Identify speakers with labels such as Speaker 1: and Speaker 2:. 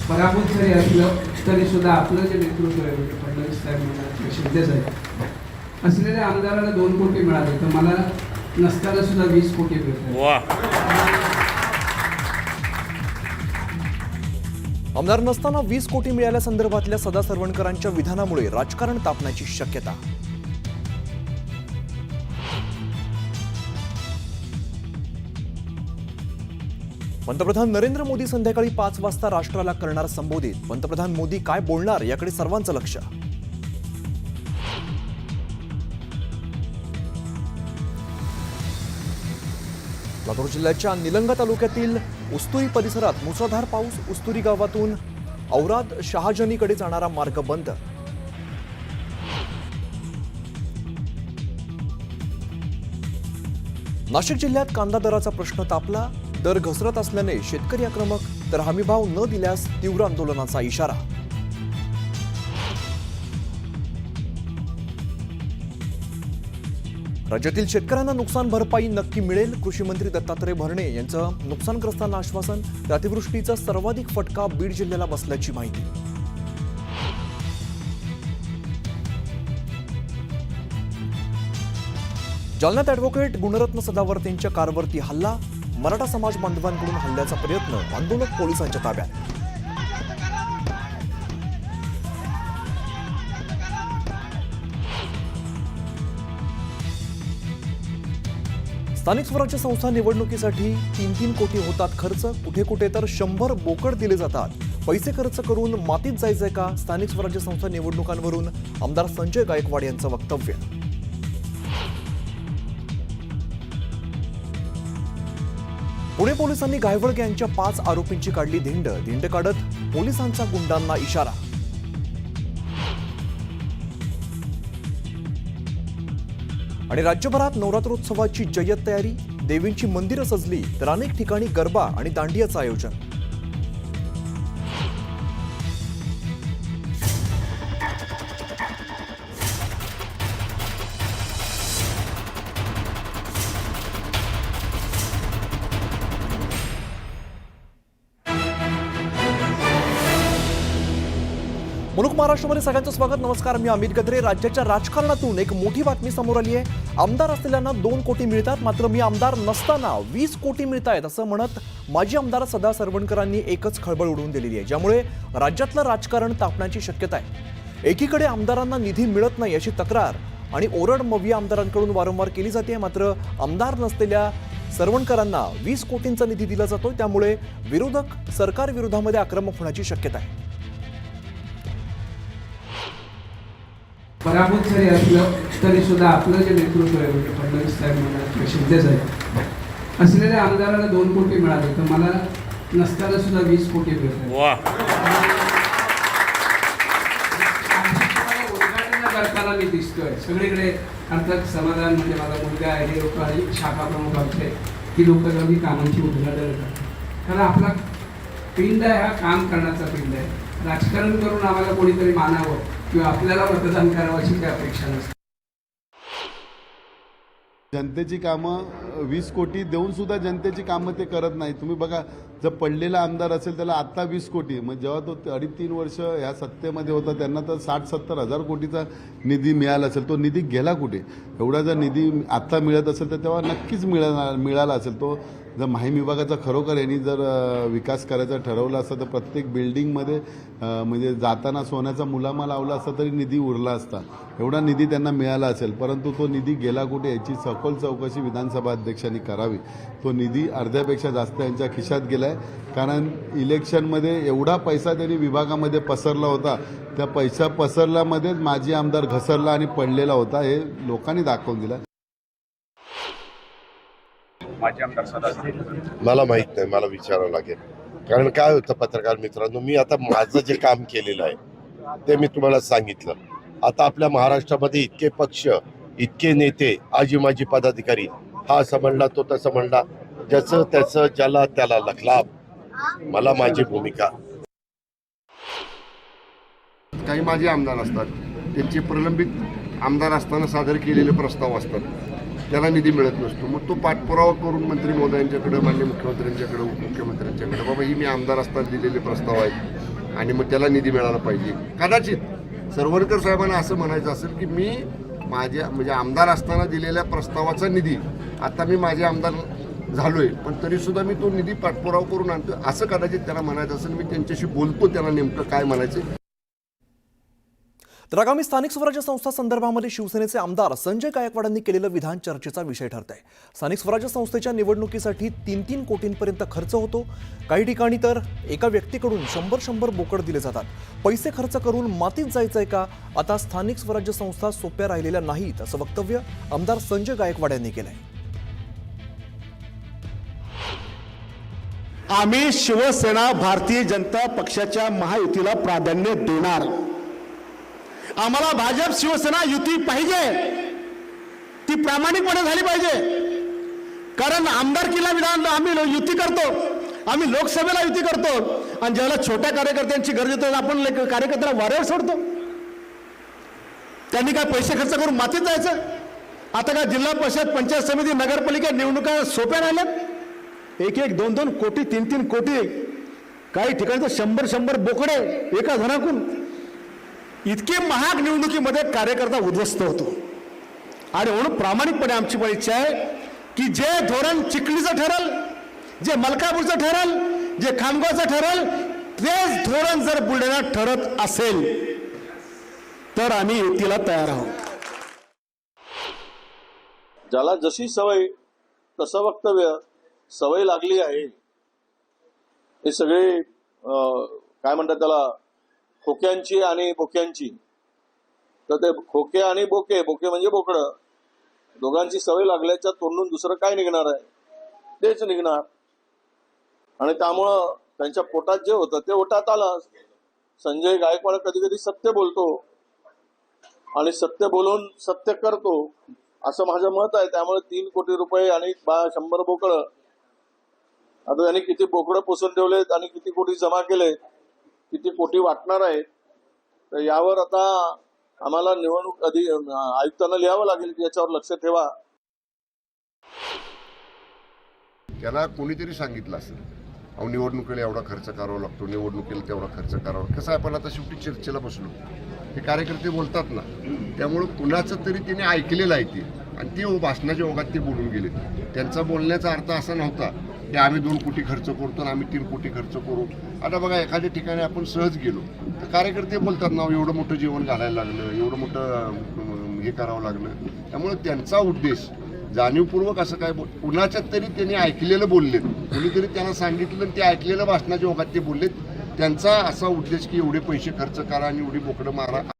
Speaker 1: पराभूत जरी असलं तरी सुद्धा आपलं जे नेतृत्व आहे म्हणजे फडणवीस साहेब म्हणा शिंदे साहेब असलेल्या आमदाराला 2 कोटी मिळाले तर मला नसताना सुद्धा 20 कोटी मिळतात.
Speaker 2: आमदार नसताना 20 कोटी मिळाल्यासंदर्भातल्या सदा सरवणकरांच्या विधानामुळे राजकारण तापण्याची शक्यता. पंतप्रधान नरेंद्र मोदी संध्याकाळी 5 वाजता राष्ट्राला करणार संबोधित. पंतप्रधान मोदी काय बोलणार याकडे सर्वांचं लक्ष. लातूर जिल्ह्याच्या निलंगा तालुक्यातील उस्तुरी परिसरात मुसळधार पाऊस. उस्तुरी गावातून औराद शहाजनीकडे जाणारा मार्ग बंद. नाशिक जिल्ह्यात कांदा दराचा प्रश्न तापला. दर घसरत असल्याने शेतकरी आक्रमक, तर हमीभाव न दिल्यास तीव्र आंदोलनाचा इशारा. राज्यातील शेतकऱ्यांना नुकसान भरपाई नक्की मिळेल. कृषी मंत्री दत्तात्रय भरणे यांचं नुकसानग्रस्तांना आश्वासन. अतिवृष्टीचा सर्वाधिक फटका बीड जिल्ह्याला बसल्याची माहिती. जालन्यात ॲडव्होकेट गुणरत्न सदावर्तेंच्या कारवरती हल्ला. मराठा समाज बांधवांकडून हल्ल्याचा प्रयत्न. आंदोलक पोलिसांच्या ताब्यात. स्थानिक स्वराज्य संस्था निवडणुकीसाठी 3-3 कोटी होतात खर्च. कुठे कुठे तर 100 बोकड दिले जातात. पैसे खर्च करून मातीत जायचंय का? स्थानिक स्वराज्य संस्था निवडणुकांवरून आमदार संजय गायकवाड यांचं वक्तव्य. पुणे पोलिसांनी गायवळगे यांच्या 5 आरोपींची काढली धिंड. धिंड काढत पोलिसांचा गुंडांना इशारा. आणि राज्यभरात नवरात्रोत्सवाची जय्यत तयारी. देवींची मंदिरं सजली तर अनेक ठिकाणी गरबा आणि दांडियाचं आयोजन. मुलुक महाराष्ट्रामध्ये सगळ्यांचं स्वागत. नमस्कार, मी अमित गद्रे. राज्याच्या राजकारणातून एक मोठी बातमी समोर आली आहे. आमदार असलेल्यांना 2 कोटी मिळतात, मात्र मी आमदार नसताना 20 कोटी मिळतायत असं म्हणत माजी आमदार सदा सरवणकरांनी एकच खळबळ उडवून दिलेली आहे, ज्यामुळे राज्यातलं राजकारण तापण्याची शक्यता आहे. एकीकडे आमदारांना निधी मिळत नाही अशी तक्रार आणि ओरड मविया आमदारांकडून वारंवार केली जाते, मात्र आमदार नसलेल्या सरवणकरांना 20 कोटींचा निधी दिला जातोय. त्यामुळे विरोधक सरकार विरोधामध्ये आक्रमक होण्याची शक्यता आहे.
Speaker 1: पराभूत जरी असलं तरी सुद्धा आपलं जे नेतृत्व आहे म्हणजे फडणवीस साहेब म्हणा शिंदे साहेब असलेल्या आमदाराला 2 कोटी मिळाले तर मला नसताना सुद्धा 20 कोटी मिळतात. उद्घाटन करताना मी दिसतोय सगळीकडे. अर्थात समाधान म्हणजे माझा मुलगा आहे, हे लोक आणि शाखा प्रमुख आमचे ती लोक जाऊन कामांची उद्घाटन करतात. कारण आपला पिंड आहे हा काम करण्याचा पिंड आहे. राजकारण करून आम्हाला कोणीतरी मानावं किंवा आपल्याला मतदान करावं अशी काही अपेक्षा नसते.
Speaker 3: जनतेची कामं 20 कोटी देऊन सुद्धा जनतेची कामं ते करत नाही. तुम्ही बघा, जर पडलेला आमदार असेल त्याला आता 20 कोटी, मग जेव्हा तो 2.5-3 वर्ष ह्या सत्तेमध्ये होता त्यांना तर 60-70 हजार कोटीचा निधी मिळाला असेल. तो निधी गेला कुठे? एवढा जर निधी आता मिळत असेल तर तेव्हा नक्कीच मिळाला असेल. तो जर माहीम विभागाचा खरोखर यांनी जर विकास करायचा ठरवला असता तर प्रत्येक बिल्डिंगमध्ये म्हणजे जाताना सोन्याचा मुलामा लावला असता तरी निधी उरला असता. एवढा निधी त्यांना मिळाला असेल, परंतु तो निधी गेला कुठे याची सखोल चौकशी विधानसभा अध्यक्षांनी करावी. तो निधी अर्ध्यापेक्षा जास्त यांच्या खिशात गेला आहे. कारण इलेक्शनमध्ये एवढा पैसा त्यांनी विभागामध्ये पसरला होता, त्या पैसा पसरल्यामध्येच माजी आमदार घसरला आणि पडलेला होता, हे लोकांनी दाखवून दिलं.
Speaker 4: मला माहित नाही, मला विचारावं लागेल. कारण काय होतं पत्रकार मित्रांनो, मी आता माझं जे काम केलेलं आहे ते मी तुम्हाला सांगितलं. आता आपल्या महाराष्ट्रामध्ये इतके पक्ष, इतके नेते, आजी माजी पदाधिकारी, हा असं म्हणला तो तसं म्हणला, ज्याचं त्याचं ज्याला त्याला लखलाभ. मला माझी भूमिका.
Speaker 5: काही माजी आमदार असतात, त्यांचे प्रलंबित आमदार असताना सादर केलेले प्रस्ताव असतात, त्याला निधी मिळत नसतो. मग तो पाठपुरावा करून मंत्री महोदयांच्याकडे, माननीय मुख्यमंत्र्यांच्याकडे, उपमुख्यमंत्र्यांच्याकडे, बाबा ही मी आमदार असताना दिलेले प्रस्ताव आहेत, आणि मग त्याला निधी मिळाला पाहिजे. कदाचित सरवडकर साहेबांना असं म्हणायचं असेल की मी माझ्या म्हणजे आमदार असताना दिलेल्या प्रस्तावाचा निधी आता मी माझे आमदार झालोय पण तरीसुद्धा मी तो निधी पाठपुरावा करून आणतो, असं कदाचित त्याला म्हणायचं असेल. मी त्यांच्याशी बोलतो, त्यांना नेमकं काय म्हणायचं.
Speaker 2: तर आगामी स्थानिक स्वराज्य संस्था संदर्भामध्ये शिवसेनेचे आमदार संजय गायकवाडांनी केलेलं विधान चर्चेचा विषय ठरत आहे. स्थानिक स्वराज्य संस्थेच्या निवडणुकीसाठी 3-3 कोटींपर्यंत खर्च होतो. काही ठिकाणी तर एका व्यक्तीकडून 100 बोकड दिले जातात. पैसे खर्च करून मातीत जायचंय का? आता स्थानिक स्वराज्य संस्था सोप्या राहिलेल्या नाहीत असं वक्तव्य आमदार संजय गायकवाड यांनी केलंय.
Speaker 6: आम्ही शिवसेना भारतीय जनता पक्षाच्या महायुतीला प्राधान्य देणार. आम्हाला भाजप शिवसेना युती पाहिजे, ती प्रामाणिकपणे झाली पाहिजे. कारण आमदारकीला विधान आम्ही युती करतो, आम्ही लोकसभेला युती करतो आणि ज्याला छोट्या कार्यकर्त्यांची गरज येते आपण कार्यकर्त्याला वाऱ्यावर सोडतो. त्यांनी काय पैसे खर्च करून मातीत जायचं? आता काय जिल्हा परिषद, पंचायत समिती, नगरपालिका निवडणुका सोप्या राहिल्यात? 1-1, 2-2 कोटी, 3-3 कोटी, काही ठिकाणी तर 100 बोकडे एका जणाकडून. इतके महाग निवडणुकीमध्ये कार्यकर्ता उद्ध्वस्त होतो. आणि म्हणून प्रामाणिकपणे आमची पण इच्छा आहे की जे धोरण चिखलीचं ठरल, जे मलकापूरचं ठरल, जे खामगावचं ठरल, तेच धोरण जर बुलढाण्यात ठरत असेल तर आम्ही युतीला तयार आहोत.
Speaker 7: ज्याला जशी सवय तसं वक्तव्य, सवय लागली आहे. हे सगळे काय म्हणतात त्याला, खोक्यांची आणि बोक्यांची. तर ते खोके आणि बोके, बोके म्हणजे बोकडं, दोघांची सवय लागल्याच्या तोंडून दुसरं काय निघणार आहे? तेच निघणार. आणि त्यामुळं त्यांच्या पोटात जे होतं ते ओटात आलं. संजय गायकवाड कधी कधी सत्य बोलतो आणि सत्य बोलून सत्य करतो असं माझं मत आहे. त्यामुळे 3 कोटी रुपये आणि 100 बोकडं, आता त्यांनी किती बोकडं पोसून ठेवलेत आणि किती कोटी जमा केले, किती कोटी वाटणार आहेत, तर यावर आता आम्हाला निवडणूक आयुक्तांना लिहावं लागेल की याच्यावर लक्ष ठेवा.
Speaker 5: त्याला कोणीतरी सांगितलं असेल अहो निवडणुकीला एवढा खर्च करावा लागतो, निवडणुकीला तेवढा खर्च करावा. कसं आपण आता शेवटी चर्चेला बसलो, हे कार्यकर्ते बोलतात ना, त्यामुळं कुणाचं तरी त्याने ऐकलेलं आहे ते आणि ते भाषणाच्या ओघात ते बोलून गेले. त्यांचा बोलण्याचा अर्थ असा नव्हता की आम्ही 2 कोटी खर्च करतो आणि आम्ही 3 कोटी खर्च करू. आता बघा एखाद्या ठिकाणी आपण सहज गेलो तर कार्यकर्ते बोलतात ना एवढं मोठं जेवण घालायला लागलं, एवढं मोठं हे करावं लागलं. त्यामुळे त्यांचा उद्देश जाणीवपूर्वक असं काय कुणाच्यात तरी त्यांनी ऐकलेलं बोललेत, कोणीतरी त्यांना सांगितलं आणि ते ऐकलेलं भाषणाच्या ओघात ते बोललेत. त्यांचा असा उद्देश की एवढे पैसे खर्च करा आणि एवढी बोकडं मारा.